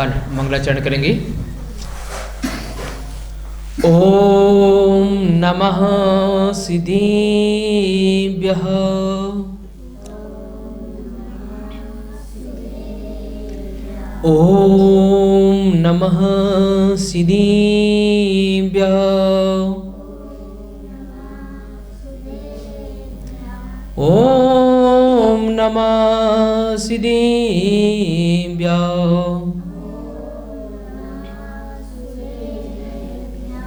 बार मंगलाचरण करेंगे। ओम नमः सिद्धिभ्यः। ओम नमः सिद्धिभ्यः। ओम नमः सिद्धिभ्यः।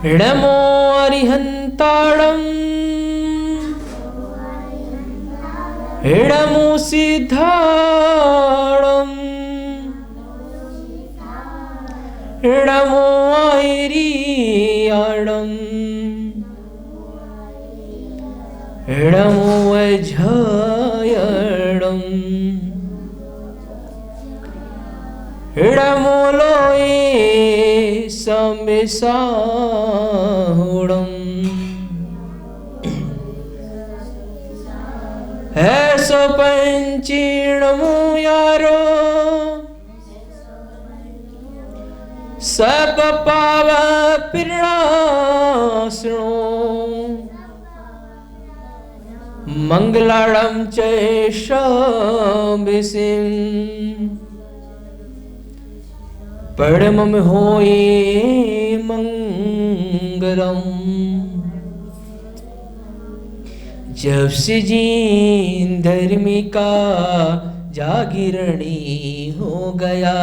नमो अरिहन्ताणं नमो सिद्धाणं नमो ऐरियाणं नमो अजयणं नमो लोये समिसाहुणं ऐसो पंचीर्णमो यारो सब पाव पिर्णासनो मंगलाड़ं च शबिसिं परमं होए मंगलम। जब से जीन धर्मिका जागीरणी हो गया,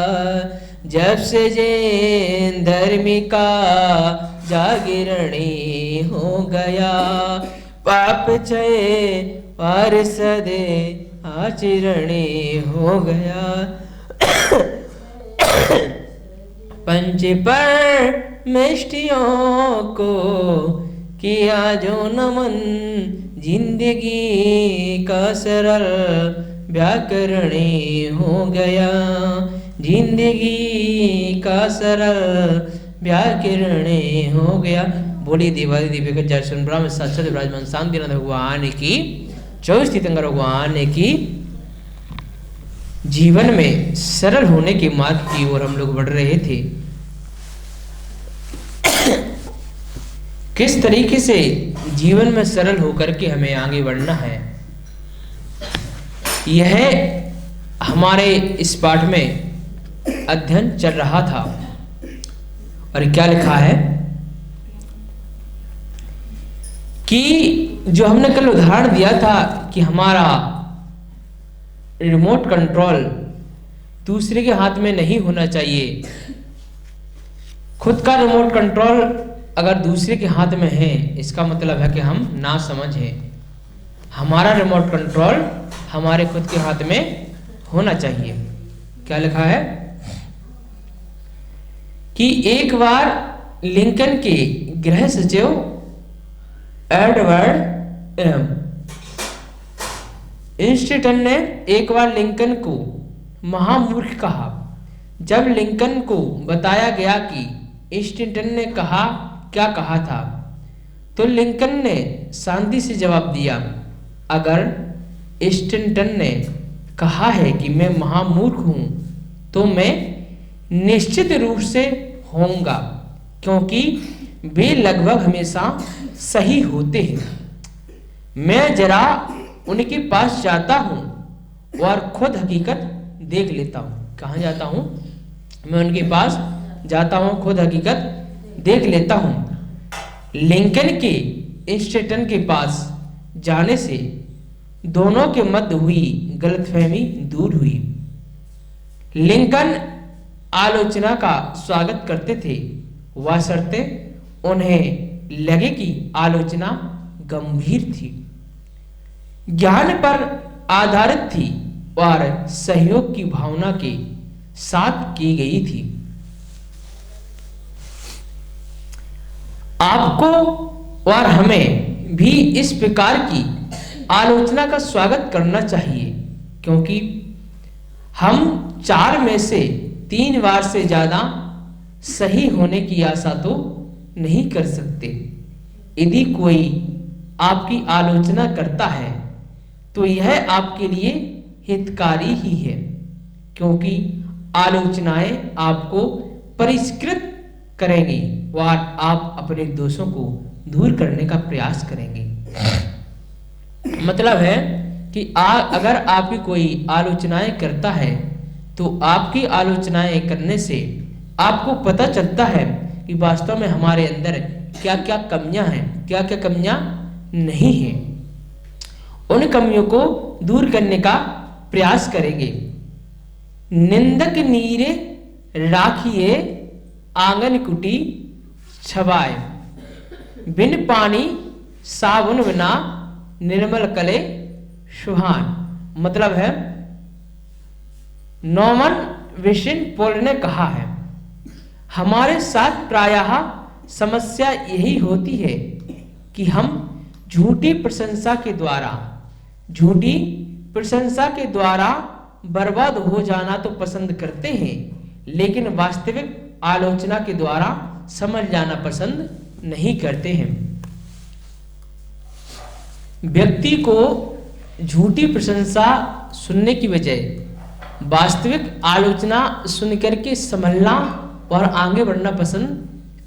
जब से जैन धर्मिका जागीरणी हो गया, पाप चय पार्षदे आचरणी हो गया। पंच परमेष्टियों को किया जो नमन, जिंदगी का सरल व्याकरणी हो गया, जिंदगी का सरल व्याकरणी हो गया। बोली देवादी दिव्य का जय सुन ब्रह्म साक्षात विराजमान शांतिनाथ भगवान की, 24 तीर्थंकर भगवान की। जीवन में सरल होने के मार्ग की ओर हम लोग बढ़ रहे थे। किस तरीके से जीवन में सरल होकर के हमें आगे बढ़ना है, यह हमारे इस पाठ में अध्ययन चल रहा था। और क्या लिखा है कि जो हमने कल उदाहरण दिया था कि हमारा रिमोट कंट्रोल दूसरे के हाथ में नहीं होना चाहिए। खुद का रिमोट कंट्रोल अगर दूसरे के हाथ में है, इसका मतलब है कि हम ना समझ हैं। हमारा रिमोट कंट्रोल हमारे खुद के हाथ में होना चाहिए। क्या लिखा है कि एक बार लिंकन के गृह सचिव एडवर्ड इंस्टीटन ने एक बार लिंकन को महामूर्ख कहा। जब लिंकन को बताया गया कि इंस्टीटन ने क्या कहा था, तो लिंकन ने शांति से जवाब दिया, अगर इंस्टीटन ने कहा है कि मैं महामूर्ख हूं, तो मैं निश्चित रूप से होऊंगा, क्योंकि वे लगभग हमेशा सही होते हैं। मैं जरा उनके पास जाता हूं और खुद हकीकत देख लेता हूं। कहाँ जाता हूं? मैं उनके पास जाता हूं, खुद हकीकत देख लेता हूं। लिंकन के इंस्टीटन के पास जाने से दोनों के मध्य हुई गलतफहमी दूर हुई। लिंकन आलोचना का स्वागत करते थे, बशर्ते उन्हें लगे कि आलोचना गंभीर थी, ज्ञान पर आधारित थी और सहयोग की भावना के साथ की गई थी। आपको और हमें भी इस प्रकार की आलोचना का स्वागत करना चाहिए, क्योंकि हम 4 में से 3 बार से ज्यादा सही होने की आशा तो नहीं कर सकते। यदि कोई आपकी आलोचना करता है तो यह आपके लिए हितकारी ही है, क्योंकि आलोचनाएं आपको परिष्कृत करेंगी और आप अपने दोषों को दूर करने का प्रयास करेंगे। मतलब है कि अगर आपकी कोई आलोचनाएं करता है तो आपकी आलोचनाएं करने से आपको पता चलता है कि वास्तव में हमारे अंदर क्या क्या कमियां हैं, क्या क्या कमियां नहीं हैं। उन कमियों को दूर करने का प्रयास करेंगे। निंदक नीरे राखिए आंगन कुटी छवाए, बिन पानी साबुन बिना निर्मल कले सुहान। मतलब है नॉमन विशिन पोल ने कहा है, हमारे साथ प्रायः समस्या यही होती है कि हम झूठी प्रशंसा के द्वारा बर्बाद हो जाना तो पसंद करते हैं, लेकिन वास्तविक आलोचना के द्वारा समझ जाना पसंद नहीं करते हैं। व्यक्ति को झूठी प्रशंसा सुनने की बजाय वास्तविक आलोचना सुनकर के संभलना और आगे बढ़ना पसंद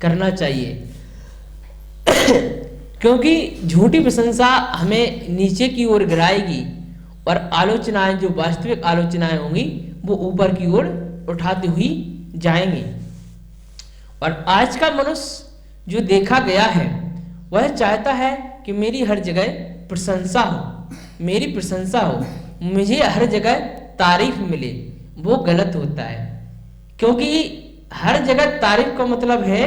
करना चाहिए। क्योंकि झूठी प्रशंसा हमें नीचे की ओर गिराएगी और आलोचनाएं, जो वास्तविक आलोचनाएं होंगी, वो ऊपर की ओर उठाती हुई जाएंगी। और आज का मनुष्य जो देखा गया है वह चाहता है कि मेरी हर जगह प्रशंसा हो, मेरी प्रशंसा हो, मुझे हर जगह तारीफ मिले। वो गलत होता है, क्योंकि हर जगह तारीफ का मतलब है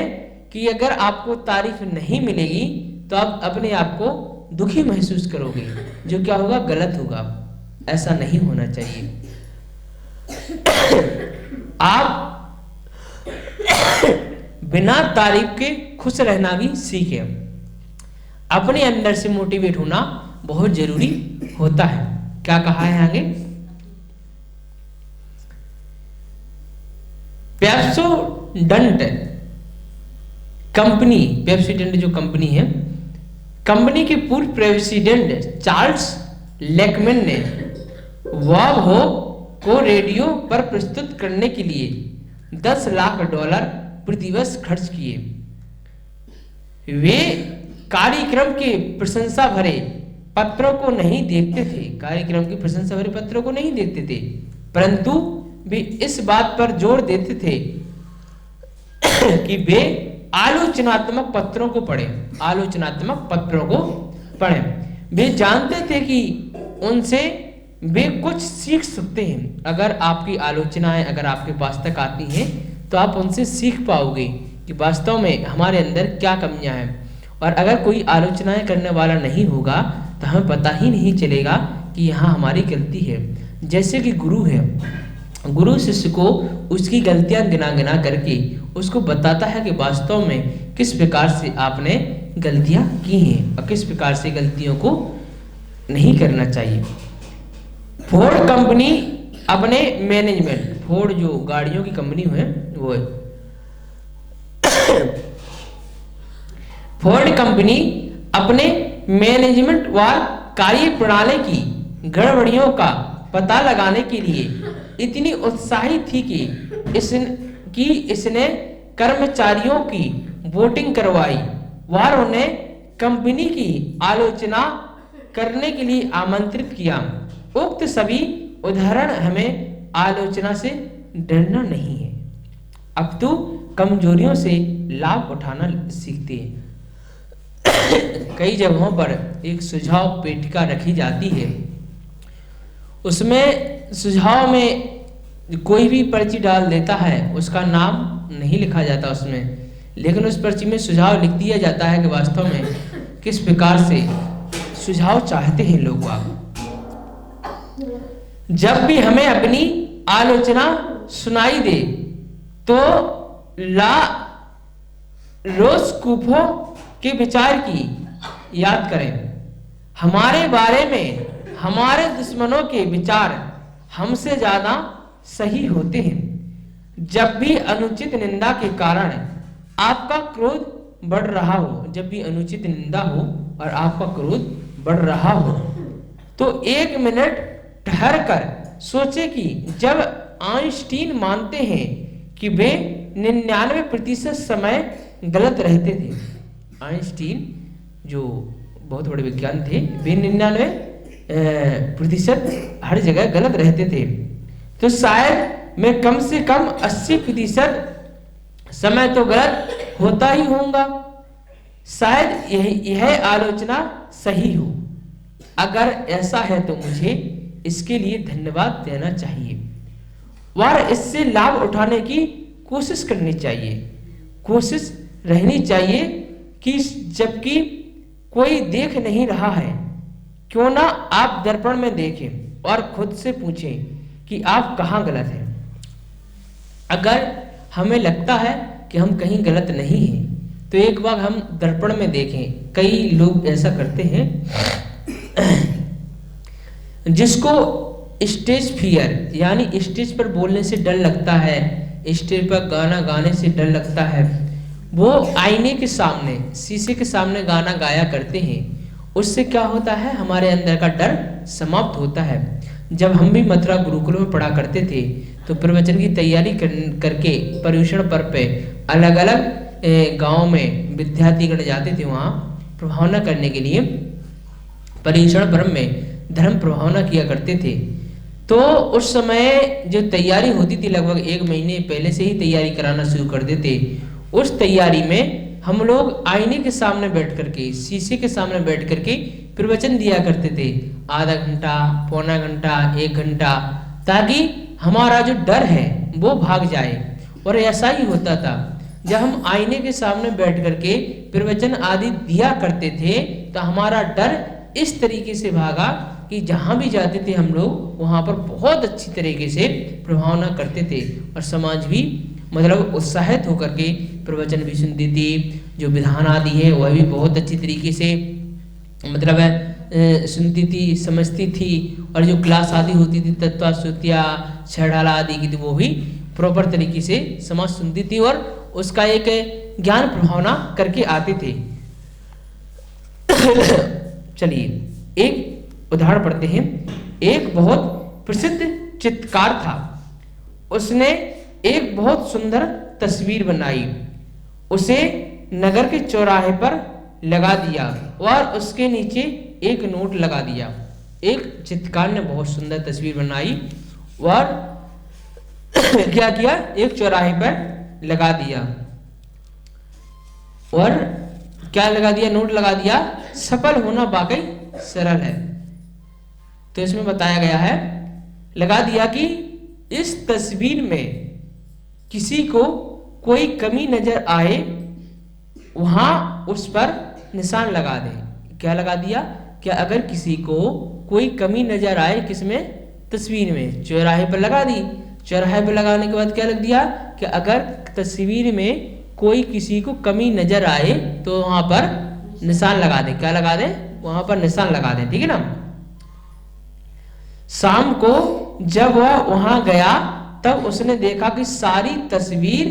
कि अगर आपको तारीफ नहीं मिलेगी तो आप अपने आप को दुखी महसूस करोगे, जो क्या होगा, गलत होगा। ऐसा नहीं होना चाहिए। आप बिना तारीफ के खुश रहना भी सीखें। अपने अंदर से मोटिवेट होना बहुत जरूरी होता है। क्या कहा है आगे? पेप्सोडेंट कंपनी, पेप्सोडेंट जो कंपनी है, कंपनी के पूर्व प्रेसिडेंट चार्ल्स लेकमैन ने वॉबहो को रेडियो पर प्रस्तुत करने के लिए $10 लाख प्रतिवर्ष खर्च किए। वे कार्यक्रम के प्रशंसा भरे पत्रों को नहीं देखते थे, कार्यक्रम की प्रशंसा भरे पत्रों को नहीं देखते थे, परंतु वे इस बात पर जोर देते थे कि वे आलोचनात्मक पत्रों को पढ़ें, आलोचनात्मक पत्रों को पढ़ें। वे जानते थे कि उनसे वे कुछ सीख सकते हैं। अगर आपकी आलोचनाएं अगर आपके पास तक आती हैं तो आप उनसे सीख पाओगे कि वास्तव में हमारे अंदर क्या कमियां हैं। और अगर कोई आलोचनाएं करने वाला नहीं होगा तो हमें पता ही नहीं चलेगा कि यहाँ हमारी गलती है। जैसे कि गुरु है, गुरु शिष्य को उसकी गलतियां गिना गिना करके उसको बताता है कि वास्तव में किस प्रकार से आपने गलतियां की हैं और किस प्रकार से गलतियों को नहीं करना चाहिए। फोर्ड कंपनी अपने मैनेजमेंट, फोर्ड जो गाड़ियों की कंपनी है वो है, फोर्ड कंपनी अपने मैनेजमेंट व कार्य प्रणाली की गड़बड़ियों का पता लगाने के लिए इतनी उत्साहित थी कि इसने कर्मचारियों की वोटिंग करवाई और उन्हें कंपनी की आलोचना करने के लिए आमंत्रित किया। उक्त सभी उदाहरण हमें आलोचना से डरना नहीं है, अब तो कमजोरियों से लाभ उठाना सीखते हैं। कई जगहों पर एक सुझाव पेटिका रखी जाती है, उसमें सुझाव में कोई भी पर्ची डाल देता है, उसका नाम नहीं लिखा जाता उसमें, लेकिन उस पर्ची में सुझाव लिख दिया जाता है कि वास्तव में किस प्रकार से सुझाव चाहते हैं लोग। जब भी हमें अपनी आलोचना सुनाई दे तो ला रोस्कुफो के विचार की याद करें। हमारे बारे में हमारे दुश्मनों के विचार हमसे ज्यादा सही होते हैं। जब भी अनुचित निंदा के कारण आपका क्रोध बढ़ रहा हो, जब भी अनुचित निंदा हो और आपका क्रोध बढ़ रहा हो, तो 1 मिनट ठहर कर सोचे कि जब आइंस्टीन मानते हैं कि वे 99% समय गलत रहते थे। आइंस्टीन जो बहुत बड़े विज्ञान थे, वे 99% हर जगह गलत रहते थे। तो शायद मैं कम से कम 80% समय तो गलत होता ही होऊंगा। शायद यह आलोचना सही हो। अगर ऐसा है तो मुझे इसके लिए धन्यवाद देना चाहिए और इससे लाभ उठाने की कोशिश करनी चाहिए। कोशिश रहनी चाहिए कि जबकि कोई देख नहीं रहा है, क्यों ना आप दर्पण में देखें और खुद से पूछें कि आप कहाँ गलत हैं। अगर हमें लगता है कि हम कहीं गलत नहीं हैं, तो एक बार हम दर्पण में देखें। कई लोग ऐसा करते हैं जिसको स्टेज फियर, यानी स्टेज पर बोलने से डर लगता है, स्टेज पर गाना गाने से डर लगता है, वो आईने के सामने, शीशे के सामने गाना गाया करते हैं। उससे क्या होता है, हमारे अंदर का डर समाप्त होता है। जब हम भी मथुरा गुरुकुल में पढ़ा करते थे तो प्रवचन की तैयारी करके पर्युषण पर्व पे अलग अलग गांव में विद्यार्थीगण जाते थे वहाँ प्रभावना करने के लिए। पर्युषण पर्व में धर्म प्रभावना किया करते थे। तो उस समय जो तैयारी होती थी, लगभग 1 महीने पहले से ही तैयारी कराना शुरू कर देते। उस तैयारी में हम लोग आईने के सामने बैठ करके, शीशे के सामने बैठ करके प्रवचन दिया करते थे, आधा घंटा, पौना घंटा, 1 घंटा, ताकि हमारा जो डर है वो भाग जाए। और ऐसा ही होता था, जब हम आईने के सामने बैठ करके प्रवचन आदि दिया करते थे तो हमारा डर इस तरीके से भागा कि जहाँ भी जाते थे हम लोग वहाँ पर बहुत अच्छी तरीके से प्रभावना करते थे और समाज भी मतलब उत्साहित होकर के प्रवचन भी सुनती थी। जो विधान आदि है वह भी बहुत अच्छी तरीके से मतलब सुनती थी, समझती थी। और जो क्लास आदि होती थी, तत्व श्रुतिया, छेड़ाला आदि की, तो वो भी प्रॉपर तरीके से समाज सुनती थी और उसका एक ज्ञान प्रभावना करके आते थे। चलिए एक उदाहरण पढ़ते हैं। एक बहुत प्रसिद्ध चित्रकार था, उसने एक बहुत सुंदर तस्वीर बनाई, उसे नगर के चौराहे पर लगा दिया और उसके नीचे एक नोट लगा दिया। एक चित्रकार ने बहुत सुंदर तस्वीर बनाई और क्या किया, एक चौराहे पर लगा दिया और क्या लगा दिया, नोट लगा दिया। सफल होना वाकई सरल है। तो इसमें बताया गया है, लगा दिया कि इस तस्वीर में किसी को कोई कमी नजर आए वहां उस पर निशान लगा दे। क्या लगा दिया, क्या अगर किसी को कोई कमी नजर आए, किसमें, तस्वीर में, चौराहे पर लगा दी। चौराहे पर लगाने के बाद क्या लग दिया कि अगर तस्वीर में कोई किसी को कमी नजर आए तो वहां पर निशान लगा दे। क्या लगा दे, वहां पर निशान लगा दे, ठीक है ना। शाम को जब वह वहां गया तब उसने देखा कि सारी तस्वीर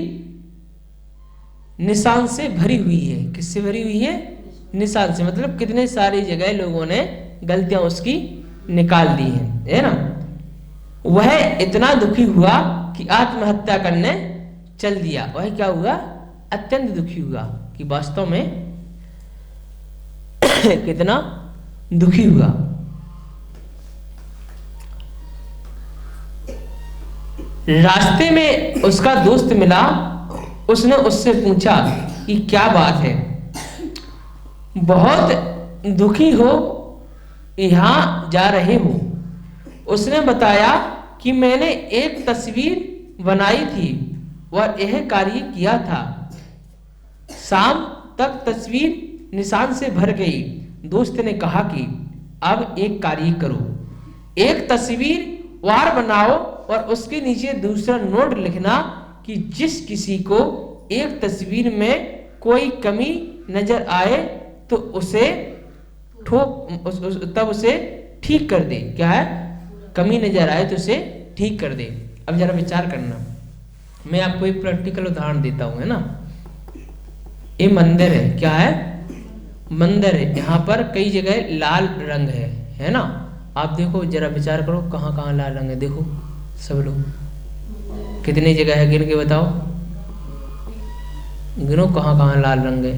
निशान से भरी हुई है। किससे भरी हुई है, निशान से। मतलब कितने सारी जगह लोगों ने गलतियां उसकी निकाल दी है ना। वह इतना दुखी हुआ कि आत्महत्या करने चल दिया। वह क्या हुआ, अत्यंत दुखी हुआ कि वास्तव में कितना दुखी हुआ। रास्ते में उसका दोस्त मिला, उसने उससे पूछा कि क्या बात है, बहुत दुखी हो, यहाँ जा रहे हो। उसने बताया कि मैंने एक तस्वीर बनाई थी और यह कार्य किया था। शाम तक तस्वीर निशान से भर गई। दोस्त ने कहा कि अब एक कार्य करो, एक तस्वीर और बनाओ और उसके नीचे दूसरा नोट लिखना कि जिस किसी को एक तस्वीर में कोई कमी नजर आए तो उसे तब उसे ठीक कर दे। क्या है, कमी नजर आए तो उसे ठीक कर दे। अब जरा विचार करना, मैं आपको एक प्रैक्टिकल उदाहरण देता हूं, है ना। ये मंदिर है, क्या है, मंदिर है। यहाँ पर कई जगह लाल रंग है ना। आप देखो, जरा विचार करो, कहाँ कहाँ लाल रंग है, देखो सब लोग, कितनी जगह है, गिन के बताओ। गिनो कहाँ कहाँ लाल रंग है।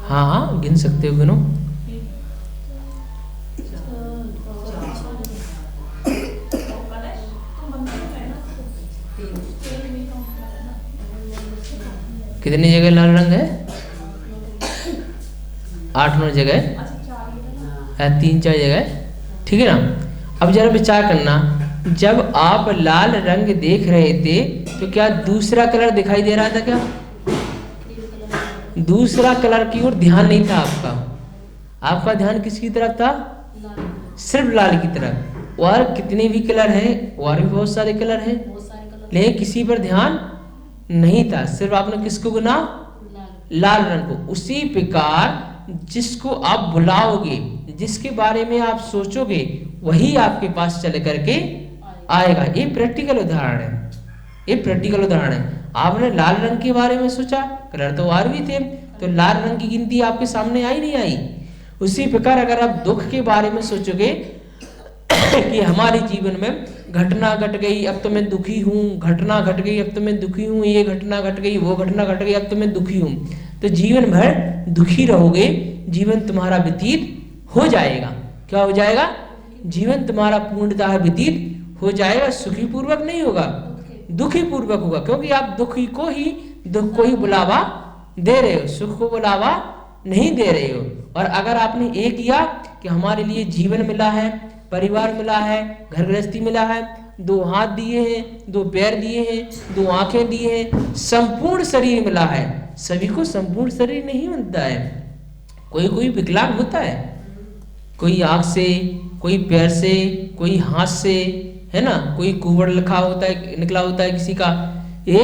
हाँ हाँ गिन सकते हो, गिनो। कितनी जगह लाल रंग है? 8-9 जगह है, 3-4 जगह, ठीक है ना। अब जरा विचार करना, जब आप लाल रंग देख रहे थे तो क्या दूसरा कलर दिखाई दे रहा था क्या? दूसरा कलर की ओर ध्यान नहीं था आपका। आपका ध्यान किसकी तरफ था? सिर्फ लाल की तरफ। और कितने भी कलर हैं, और भी बहुत सारे कलर हैं, लेकिन किसी पर ध्यान नहीं था, सिर्फ आपने किसको गुना? लाल रंग को। उसी प्रकार जिसको आप बुलाओगे, जिसके बारे में आप सोचोगे, वही आपके पास चल करके आएगा। ये प्रैक्टिकल उदाहरण है, ये प्रैक्टिकल उदाहरण है। आपने लाल रंग के बारे में सोचा, कलर तो और भी थे, तो लाल रंग की गिनती आपके सामने आई नहीं आई। उसी प्रकार अगर आप दुख के बारे में सोचोगे कि हमारे जीवन में घटना घट गई, अब तो मैं दुखी हूँ, घटना घट गई, अब तो मैं दुखी हूँ, ये घटना घट गई, वो घटना घट गई, अब तो मैं दुखी हूँ, तो जीवन भर दुखी रहोगे, जीवन तुम्हारा व्यतीत हो जाएगा। क्या हो जाएगा? जीवन तुम्हारा पूर्णतः व्यतीत हो जाएगा, सुखी पूर्वक नहीं होगा, दुखी पूर्वक होगा, क्योंकि आप दुखी को ही, दुख को ही बुलावा दे रहे हो, सुख को बुलावा नहीं दे रहे हो। और अगर आपने ये किया कि हमारे लिए जीवन मिला है, परिवार मिला है, घर गृहस्थी मिला है, 2 हाथ दिए हैं, 2 पैर दिए हैं, 2 आंखें दी हैं, संपूर्ण शरीर मिला है। सभी को संपूर्ण शरीर नहीं मिलता है, कोई कोई विकलांग होता है, कोई आंख से, कोई पैर से, कोई हाथ से, है ना, कोई कुंवर लिखा होता है, निकला होता है किसी का। ये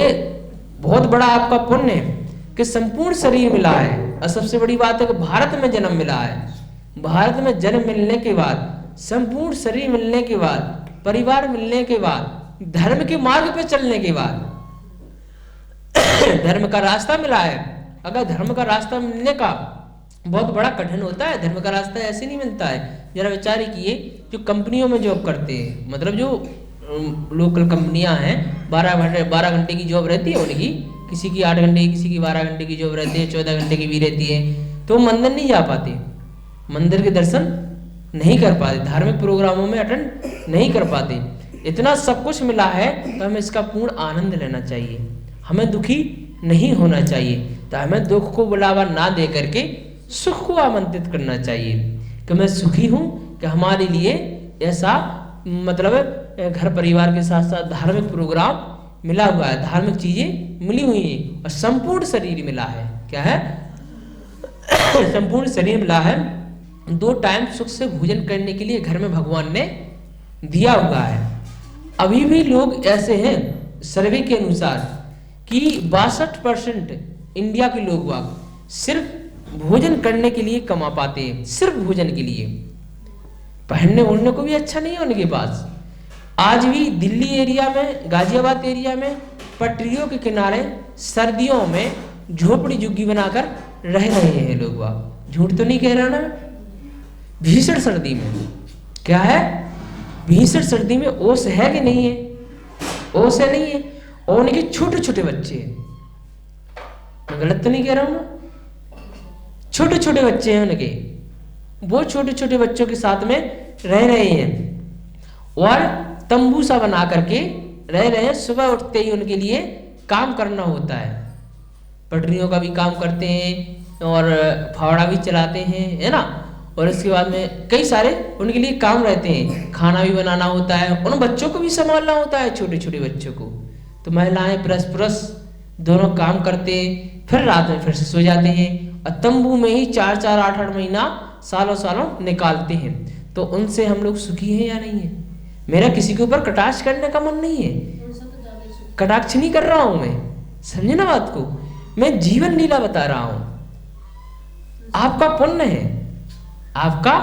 बहुत बड़ा आपका पुण्य है कि संपूर्ण शरीर मिला है। और सबसे बड़ी बात है कि भारत में जन्म मिला है। भारत में जन्म मिलने के बाद, संपूर्ण शरीर मिलने के बाद, परिवार मिलने के बाद, धर्म के मार्ग पे चलने के बाद, धर्म का रास्ता मिला है। अगर धर्म का रास्ता मिलने का बहुत बड़ा कठिन होता है, धर्म का रास्ता ऐसे नहीं मिलता है। जरा विचार किए, जो कंपनियों में जॉब करते हैं, मतलब जो लोकल कंपनियां हैं, 12 घंटे की जॉब रहती है उनकी, किसी की 8 घंटे की, किसी की 12 घंटे की जॉब रहती है, 14 घंटे की भी रहती है, तो मंदिर नहीं जा पाते, मंदिर के दर्शन नहीं कर पाते, धार्मिक प्रोग्रामों में अटेंड नहीं कर पाते। इतना सब कुछ मिला है तो हमें इसका पूर्ण आनंद लेना चाहिए, हमें दुखी नहीं होना चाहिए। तो हमें दुख को बुलावा ना दे करके सुख को आमंत्रित करना चाहिए कि मैं सुखी हूँ, कि हमारे लिए ऐसा मतलब घर परिवार के साथ साथ धार्मिक प्रोग्राम मिला हुआ है, धार्मिक चीजें मिली हुई हैं, और संपूर्ण शरीर मिला है। क्या है? संपूर्ण शरीर मिला है। 2 टाइम सुख से भोजन करने के लिए घर में भगवान ने दिया हुआ है। अभी भी लोग ऐसे हैं, सर्वे के अनुसार, कि 62% इंडिया के लोग सिर्फ भोजन करने के लिए कमा पाते हैं, सिर्फ भोजन के लिए। पहनने ओढ़ने को भी अच्छा नहीं है उनके पास। आज भी दिल्ली एरिया में, गाजियाबाद एरिया में, पटरियों के किनारे सर्दियों में झोपड़ी झुग्गी बनाकर रह रहे हैं लोग। झूठ तो नहीं कह रहा ना? भीषण सर्दी में, क्या है, भीषण सर्दी में ओस है कि नहीं है? ओस है नहीं है? और उनके छोटे छोटे बच्चे हैं, मैं गलत तो नहीं कह रहा हूं ना? छोटे छोटे बच्चे हैं उनके, वो छोटे छोटे बच्चों के साथ में रह रहे हैं और तंबू सा बना करके रह रहे हैं। सुबह उठते ही उनके लिए काम करना होता है, पटरियों का भी काम करते हैं और फावड़ा भी चलाते हैं, है ना। और इसके बाद में कई सारे उनके लिए काम रहते हैं, खाना भी बनाना होता है, उन बच्चों को भी संभालना होता है, छोटे छोटे बच्चों को। तो महिलाएं पुरुष दोनों काम करते हैं, फिर रात में फिर से सो जाते हैं और तंबू में ही 4-4, 8-8 महीना, सालों सालों निकालते हैं। तो उनसे हम लोग सुखी हैं या नहीं है? मेरा किसी के ऊपर कटाक्ष करने का मन नहीं है, कटाक्ष नहीं कर रहा हूं मैं, समझे ना बात को। मैं जीवन लीला बता रहा हूं, आपका पुण्य है, आपका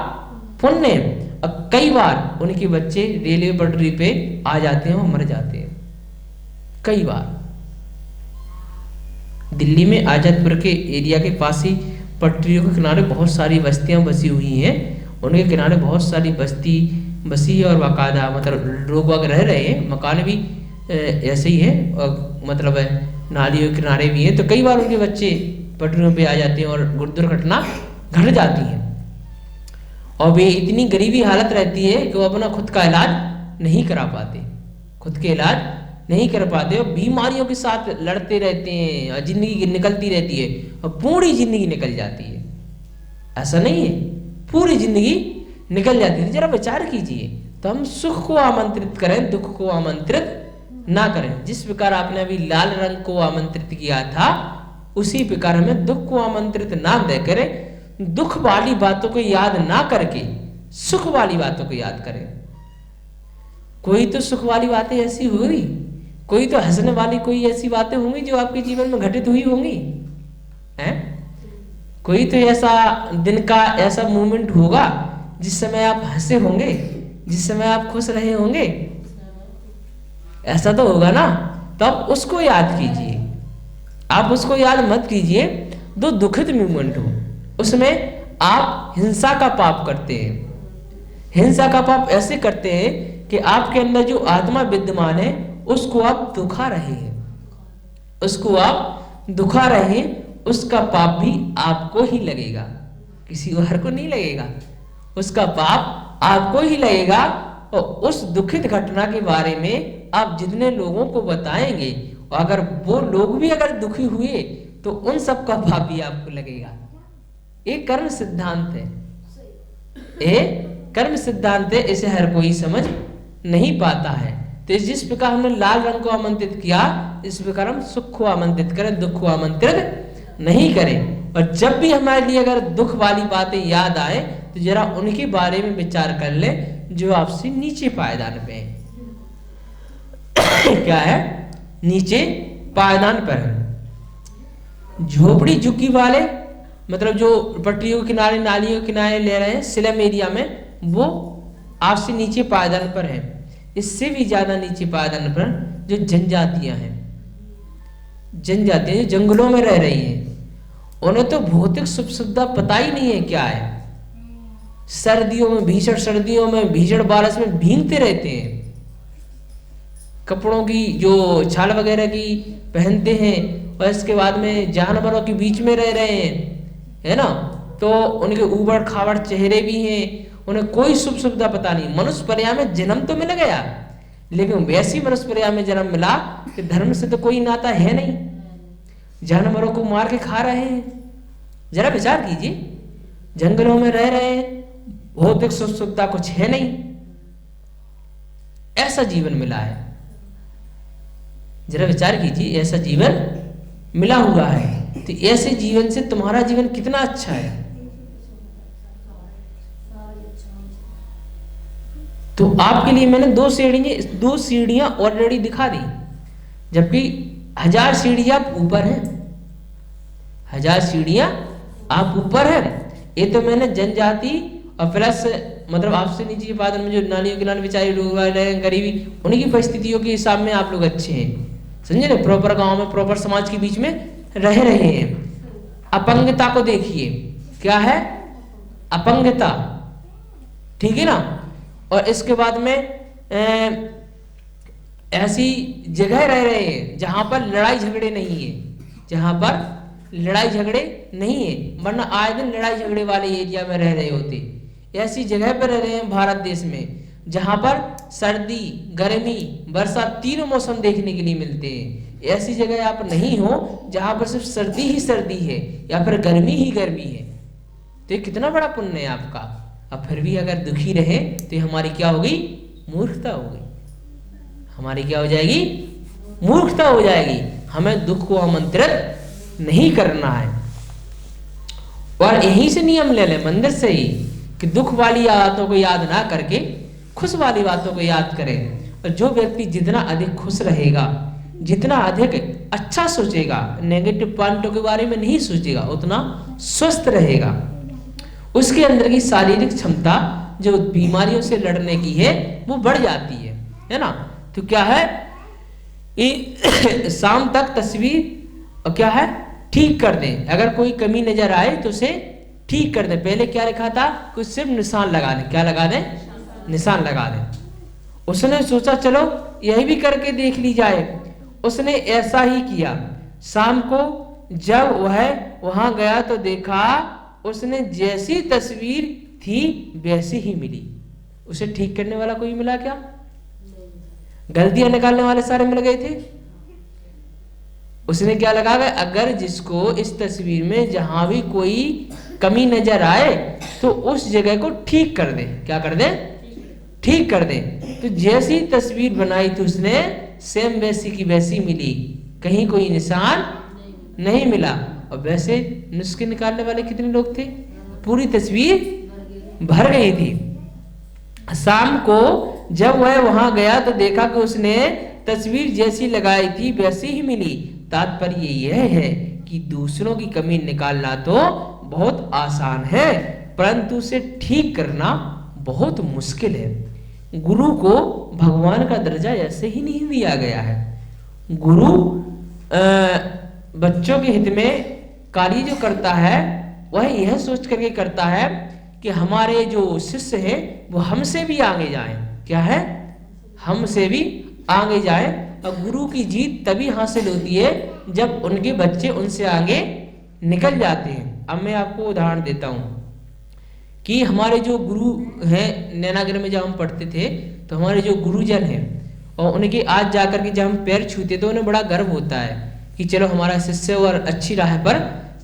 पुण्य है। अब कई बार उनके बच्चे रेलवे पटरी पे आ जाते हैं और मर जाते हैं। कई बार दिल्ली में आजादपुर के एरिया के पास ही पटरियों के किनारे बहुत सारी बस्तियां बसी हुई हैं, उनके किनारे बहुत सारी बस्ती वसीह और बाकायदा मतलब लोग वगैरह रह रहे हैं, मकान भी ऐसे ही है और मतलब नालियों के किनारे भी है, तो कई बार उनके बच्चे पटरियों पे आ जाते हैं और दुर्घटना घट जाती है और वे इतनी गरीबी हालत रहती है कि वो अपना खुद का इलाज नहीं करा पाते, खुद के इलाज नहीं कर पाते और बीमारियों के साथ लड़ते रहते हैं और जिंदगी निकलती रहती है और पूरी जिंदगी निकल जाती है। ऐसा नहीं है, पूरी जिंदगी निकल जाती है। जरा विचार कीजिए, तो हम सुख को आमंत्रित करें, दुख को आमंत्रित ना करें। जिस प्रकार आपने अभी लाल रंग को आमंत्रित किया था, उसी प्रकार हमें दुख को आमंत्रित ना दे करें, दुख वाली बातों को याद ना करके सुख वाली बातों को याद करें। कोई तो सुख वाली बातें ऐसी होगी, कोई तो हंसने वाली कोई ऐसी बातें होंगी जो आपके जीवन में घटित हुई होंगी, हैं? कोई तो ऐसा दिन का ऐसा मोमेंट होगा जिस समय आप हंसे होंगे, जिस समय आप खुश रहे होंगे, ऐसा तो होगा ना। तो आप उसको याद कीजिए, आप उसको याद मत कीजिए जो दुखित मोमेंट हो। उसमें आप हिंसा का पाप करते हैं, हिंसा का पाप ऐसे करते हैं कि आपके अंदर जो आत्मा विद्यमान है उसको आप दुखा रहे हैं, उसको आप दुखा रहे हैं, उसका पाप भी आपको ही लगेगा, किसी और को नहीं लगेगा। उसका पाप आपको ही लगेगा और उस दुखित घटना के बारे में आप जितने लोगों को बताएंगे और अगर वो लोग भी अगर दुखी हुए तो उन सब का पाप भी आपको लगेगा। एक कर्म सिद्धांत है, एक कर्म सिद्धांत है, इसे हर कोई समझ नहीं पाता है। तो जिस प्रकार हमने लाल रंग को आमंत्रित किया, इस प्रकार हम सुख को आमंत्रित करें, दुख को आमंत्रित नहीं करें। और जब भी हमारे लिए अगर दुख वाली बातें याद आए तो जरा उनके बारे में विचार कर ले जो आपसे नीचे पायदान पे है। क्या है? नीचे पायदान पर है। झोपड़ी झुग्गी वाले मतलब जो पटरियों के किनारे नालियों के किनारे ले रहे हैं स्लम एरिया में, वो आपसे नीचे पायदान पर है। इससे भी ज्यादा नीचे पायदान पर जो जनजातियां हैं, जनजातियां जो जंगलों में रह रही हैं, उन्हें तो भौतिक सुख सुविधा पता ही नहीं है क्या है। सर्दियों में भीषण बारिश में भीगते रहते हैं, कपड़ों की जो छाल वगैरह की पहनते हैं और इसके बाद में जानवरों के बीच में रह रहे हैं, है ना। तो उनके ऊबड़ खाबड़ चेहरे भी हैं, उन्हें कोई सुख सुविधा पता नहीं। मनुष्य पर्याय में जन्म तो मिल गया, लेकिन वैसी मनुष्य पर्याय में जन्म मिला कि धर्म से तो कोई नाता है नहीं, जानवरों को मार के खा रहे हैं। जरा विचार कीजिए, जंगलों में रह रहे हैं, भौतिक सुख सुविधा कुछ है नहीं, ऐसा जीवन मिला है। जरा विचार कीजिए, ऐसा जीवन मिला हुआ है, तो ऐसे जीवन से तुम्हारा जीवन कितना अच्छा है। तो आपके लिए मैंने दो सीढ़ियां ऑलरेडी दिखा दी, जबकि 1000 सीढ़ियां आप ऊपर हैं, 1000 सीढ़ियां आप ऊपर हैं। ये तो मैंने जनजाति और प्लस मतलब आपसे नीचे पादन में जो नालियों के किनारे बेचारे लोग रहे हैं, गरीबी, उन्हीं की परिस्थितियों के हिसाब में आप लोग अच्छे हैं, समझे ना। प्रॉपर गांव में प्रॉपर समाज के बीच में रह रहे हैं। अपंगता को देखिए, क्या है? अपंगता, ठीक है ना। और इसके बाद में ऐसी जगह रह रहे हैं जहां पर लड़ाई झगड़े नहीं है, जहां पर लड़ाई झगड़े नहीं है, वरना आए दिन लड़ाई झगड़े वाले एरिया में रह रहे होते। ऐसी जगह पर रह रहे हैं भारत देश में जहां पर सर्दी, गर्मी, बरसात तीनों मौसम देखने के लिए मिलते हैं। ऐसी जगह आप नहीं हो जहां पर सिर्फ सर्दी ही सर्दी है या फिर गर्मी ही गर्मी है। तो ये कितना बड़ा पुण्य है आपका। अब फिर भी अगर दुखी रहे तो हमारी क्या होगी? मूर्खता होगी, हमारी क्या हो जाएगी? मूर्खता हो जाएगी। हमें दुख को आमंत्रित नहीं करना है। और यहीं से नियम ले लें मंदिर से ही कि दुख वाली बातों को याद ना करके खुश वाली बातों को याद करें। और जो व्यक्ति जितना अधिक खुश रहेगा, जितना अधिक अच्छा सोचेगा, नेगेटिव पॉइंटों के बारे में नहीं सोचेगा, उतना स्वस्थ रहेगा। उसके अंदर की शारीरिक क्षमता जो बीमारियों से लड़ने की है वो बढ़ जाती है ना। तो क्या है, शाम तक तस्वीर क्या है ठीक कर दें। अगर कोई कमी नजर आए तो उसे ठीक कर दें। पहले क्या लिखा था? कुछ सिर्फ निशान लगा दें। क्या लगा दें? निशान लगा दें। उसने सोचा चलो यही भी करके देख ली जाए। उसने ऐसा ही किया। शाम को जब वह वहां गया तो देखा उसने जैसी तस्वीर थी वैसी ही मिली। उसे ठीक करने वाला कोई मिला क्या? गलतियां निकालने वाले सारे मिल गए थे। उसने क्या लगा, अगर जिसको इस तस्वीर में जहां भी कोई कमी नजर आए तो उस जगह को ठीक कर दे। क्या कर दे? ठीक कर दे। तो जैसी तस्वीर बनाई थी उसने सेम वैसी की वैसी मिली, कहीं कोई निशान नहीं मिला। और वैसे नुस्खे निकालने वाले कितने लोग थे? पूरी तस्वीर भर गई थी। शाम को जब वह वहां गया तो देखा कि उसने तस्वीर जैसी लगाई थी वैसी ही मिली। तात्पर्य यह है कि दूसरों की कमी निकालना तो बहुत आसान है, परंतु उसे ठीक करना बहुत मुश्किल है। गुरु को भगवान का दर्जा ऐसे ही नहीं दिया गया है। गुरु बच्चों के हित में कार्य जो करता है वह यह सोच करके करता है कि हमारे जो शिष्य हैं वो हमसे भी आगे जाएं। क्या है? हमसे भी आगे जाएं। और गुरु की जीत तभी हासिल होती है जब उनके बच्चे उनसे आगे निकल जाते हैं। अब मैं आपको उदाहरण देता हूँ कि हमारे जो गुरु हैं, नैनागढ़ में जब हम पढ़ते थे तो हमारे जो गुरुजन हैं और उनके आज जाकर के जब हम पैर छूते तो उन्हें बड़ा गर्व होता है कि चलो हमारा शिष्य और अच्छी राह पर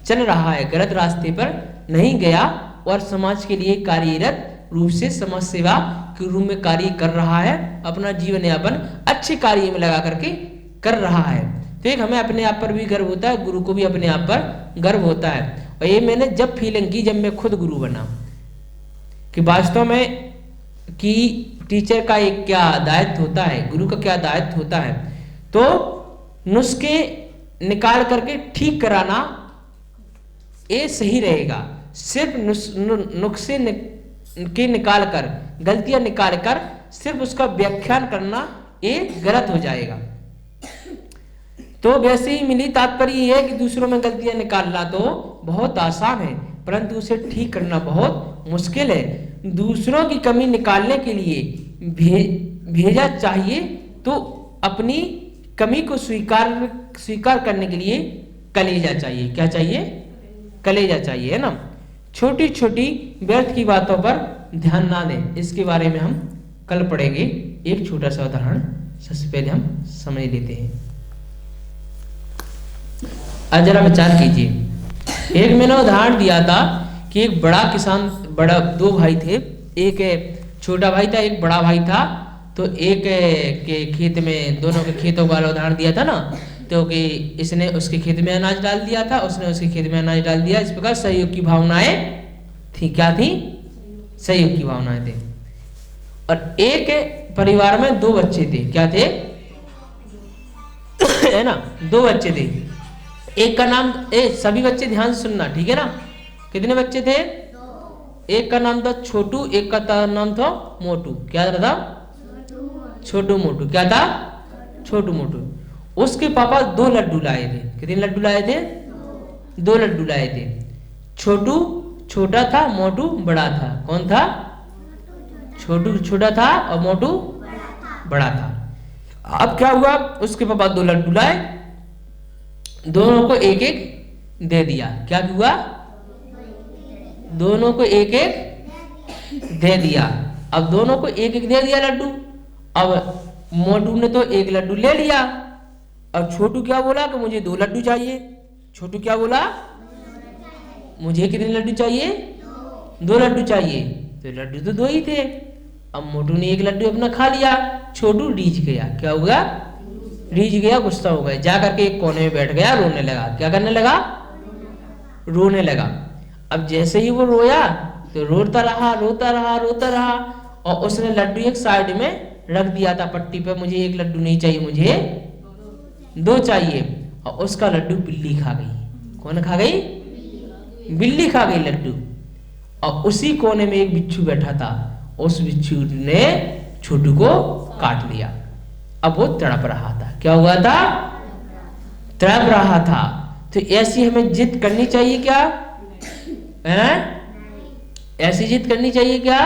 चल रहा है, गलत रास्ते पर नहीं गया और समाज के लिए कार्यरत रूप से समाज सेवा के रूप में कार्य कर रहा है, अपना जीवन यापन अच्छे कार्य में लगा करके कर रहा है। तो एक हमें अपने आप पर भी गर्व होता है, गुरु को भी अपने आप पर गर्व होता है। और ये मैंने जब फीलिंग की जब मैं खुद गुरु बना कि वास्तव में कि टीचर का एक क्या दायित्व होता है, गुरु का क्या दायित्व होता है। तो नुस्खे निकाल करके ठीक कराना ये सही रहेगा। सिर्फ नुस्खे के निकाल कर, गलतियां निकाल कर सिर्फ उसका व्याख्यान करना ये गलत हो जाएगा। तो वैसे ही मिली। तात्पर्य यह है कि दूसरों में गलतियां निकालना तो बहुत आसान है, परंतु उसे ठीक करना बहुत मुश्किल है। दूसरों की कमी निकालने के लिए भेजा चाहिए तो अपनी कमी को स्वीकार करने के लिए कलेजा चाहिए। क्या चाहिए? कलेजा चाहिए, है ना। छोटी छोटी व्यर्थ की बातों पर ध्यान ना दें, इसके बारे में हम कल पढ़ेंगे। एक छोटा सा उदाहरण सबसे पहले हम समझ लेते हैं। अब जरा विचार कीजिए। एक मैंने उदाहरण दिया था कि एक बड़ा किसान, बड़ा दो भाई थे, एक छोटा भाई था एक बड़ा भाई था। तो एक के खेत में, दोनों के खेतों वाला उदाहरण दिया था ना, तो कि इसने उसके खेत में अनाज डाल दिया था, उसने उसके खेत में अनाज डाल दिया। इस प्रकार सहयोग की भावनाएं थी। क्या थी? सहयोग की भावनाएं थी। और एक परिवार में दो बच्चे थे। क्या थे? है ना, दो बच्चे थे। एक का नाम, सभी बच्चे ध्यान से सुनना, ठीक है ना। कितने बच्चे थे? एक का नाम था छोटू, एक का नाम था मोटू। क्या था? छोटू मोटू। क्या था? छोटू मोटू। उसके पापा दो लड्डू लाए थे। कितने लड्डू लाए थे? दो लड्डू लाए थे। छोटू छोटा था, मोटू बड़ा था। कौन था? छोटू छोटा था और मोटू बड़ा था। अब क्या हुआ, उसके पापा दो लड्डू लाए, दोनों को एक एक दे दिया। क्या हुआ? दोनों को एक एक दे दिया। अब दोनों को एक एक दे दिया लड्डू। अब मोटू ने तो एक लड्डू ले लिया और छोटू क्या बोला कि मुझे दो लड्डू चाहिए। छोटू क्या बोला? मुझे कितने लड्डू चाहिए? दो लड्डू चाहिए। तो लड्डू तो दो ही थे। अब मोटू ने एक लड्डू अपना खा लिया, छोटू रीझ गया। क्या होगा? रीझ गया, गुस्सा हो गया, जा करके एक कोने में बैठ गया, रोने लगा। क्या करने लगा? रोने लगा। अब जैसे ही वो रोया तो रोता रहा रोता रहा रोता रहा और उसने लड्डू एक साइड में रख दिया था पट्टी पे। मुझे एक लड्डू नहीं चाहिए, मुझे दो चाहिए। और उसका लड्डू बिल्ली खा गई। कौन खा गई? बिल्ली खा गई लड्डू। और उसी कोने में एक बिच्छू बैठा था, उस बिच्छू ने छोटू को काट लिया। अब वो तड़प रहा था। क्या हुआ था? तड़प रहा था। तो ऐसी हमें जिद करनी चाहिए क्या? हैं? ऐसी जिद करनी चाहिए क्या?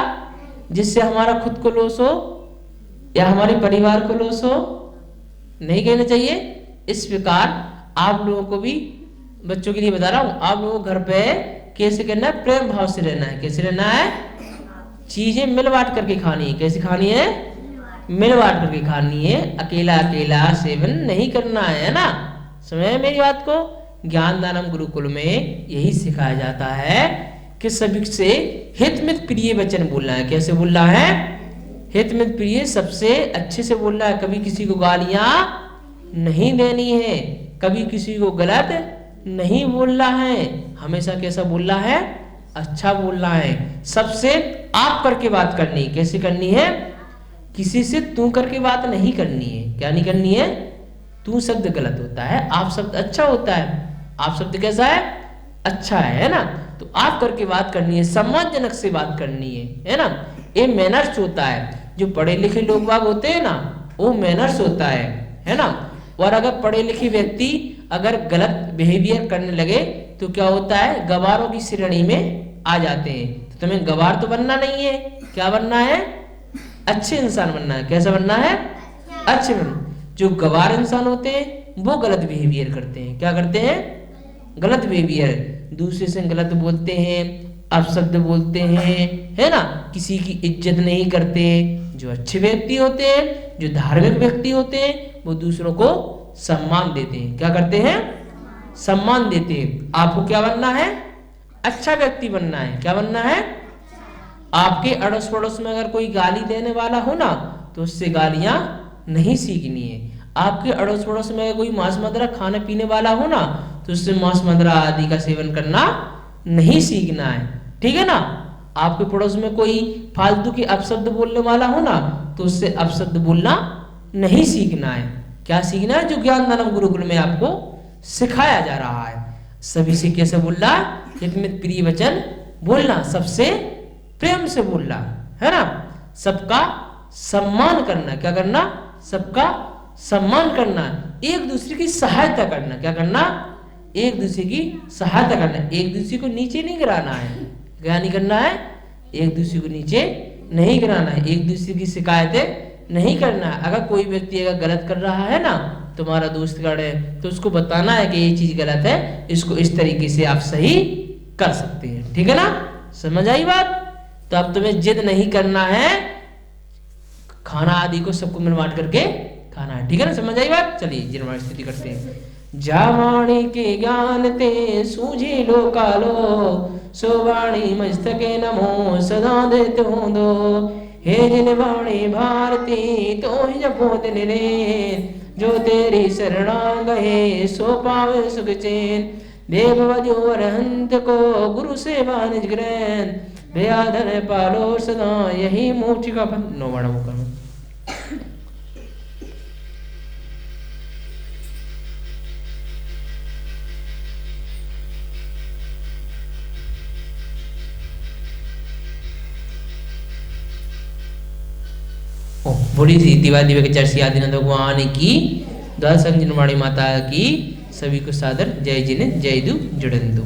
जिससे हमारा खुद को लॉस हो या हमारे परिवार को लॉस हो, नहीं कहना चाहिए। इस प्रकार आप लोगों को भी, बच्चों के लिए बता रहा हूं, आप लोगों को घर पे कैसे करना है, प्रेम भाव से रहना है। कैसे रहना है, चीजें मिल बांट करके खानी है। कैसे खानी है, मिल बांट करके खानी है। अकेला अकेला सेवन नहीं करना है ना। समझे मेरी बात को। ज्ञानदानम गुरुकुल में यही सिखाया जाता है कि सभी से हितमित प्रिय वचन बोलना है। कैसे बोलना है, हितमित प्रिय, सबसे अच्छे से बोलना है। कभी किसी को गालियां नहीं देनी है, कभी किसी को गलत नहीं बोलना है। हमेशा कैसा बोलना है, अच्छा बोलना है। सबसे आप करके बात करनी है। कैसे करनी है, किसी से तू करके बात नहीं करनी है। क्या नहीं करनी है, तू शब्द गलत होता है, आप शब्द अच्छा होता है। आप शब्द कैसा है, अच्छा है ना। तो आप करके बात करनी है, सम्मानजनक से बात करनी है ना। ये मैनर्स होता है। जो पढ़े लिखे लोग बाग होते हैं ना, वो मैनर्स होता है ना। और अगर पढ़े लिखे व्यक्ति अगर गलत बिहेवियर करने लगे तो क्या होता है, गवारों की श्रेणी में आ जाते हैं। तो तुम्हें गवार तो बनना नहीं है, क्या बनना है, अच्छे इंसान बनना है। कैसा बनना है, अच्छे बनना। जो गवार इंसान होते हैं वो गलत बिहेवियर करते हैं। क्या करते हैं, गलत बिहेवियर, दूसरे से गलत बोलते हैं, अपशब्द बोलते हैं, है ना, किसी की इज्जत नहीं करते। जो अच्छे व्यक्ति होते हैं, जो धार्मिक व्यक्ति होते हैं, वो दूसरों को सम्मान देते हैं। क्या करते हैं, सम्मान देते हैं। आपको क्या बनना है, अच्छा व्यक्ति बनना है। क्या बनना है, आपके अड़ोस पड़ोस में अगर कोई गाली देने वाला हो ना, तो उससे गालियां नहीं सीखनी है। आपके अड़ोस पड़ोस में कोई मांस मदिरा खाने पीने वाला हो ना, तो उससे मांस मदिरा आदि का सेवन करना नहीं सीखना है। ठीक है ना। आपके पड़ोस में कोई फालतू के अपशब्द बोलने वाला हो ना, तो उससे अपशब्द बोलना नहीं सीखना है। क्या सीखना है, जो ज्ञानदानम गुरुकुल में आपको सिखाया जा रहा है। सभी से कैसे बोलना, हितमित प्रिय वचन बोलना, सबसे प्रेम से बोलना, है ना। सबका सम्मान करना। क्या करना, सबका सम्मान करना। एक दूसरे की सहायता करना। क्या करना, एक दूसरे की सहायता करना। एक दूसरे को नीचे नहीं गिराना है। क्या नहीं करना है, एक दूसरे को नीचे नहीं गिराना है। एक दूसरे की शिकायतें नहीं करना है। अगर कोई व्यक्ति अगर गलत कर रहा है ना, तुम्हारा दोस्त कर है, तो उसको बताना है कि ये चीज गलत है, इसको इस तरीके से आप सही कर सकते हैं। ठीक है ना, समझ आई बात। तो अब तुम्हें जिद नहीं करना है, खाना आदि को सबको मिल बांट करके खाना है। ठीक है ना, समझ आई बात। चलिए जिनवाणी स्थिति करते हैं। जावाणी के ज्ञान ते सूझी लो कालो, सोवाणी मस्तके नमो सदा देते हो दो। हे जिनवाणी भारती तो ही जपो दिन रे, जो तेरी शरणा गए सो पावे सुख चैन। देव वजो अरहंत को गुरु सेवा निज ग्रहण, व्याधन पालो सदा यही मोक्ष का फल। नो बड़ा मुकर बोली थी दिवा दिव्य के चर्ची आदिनाथ भगवान की, द्वादश जिनवाणी माता की। सभी को सादर जय जिने जय दू जुड़न दो।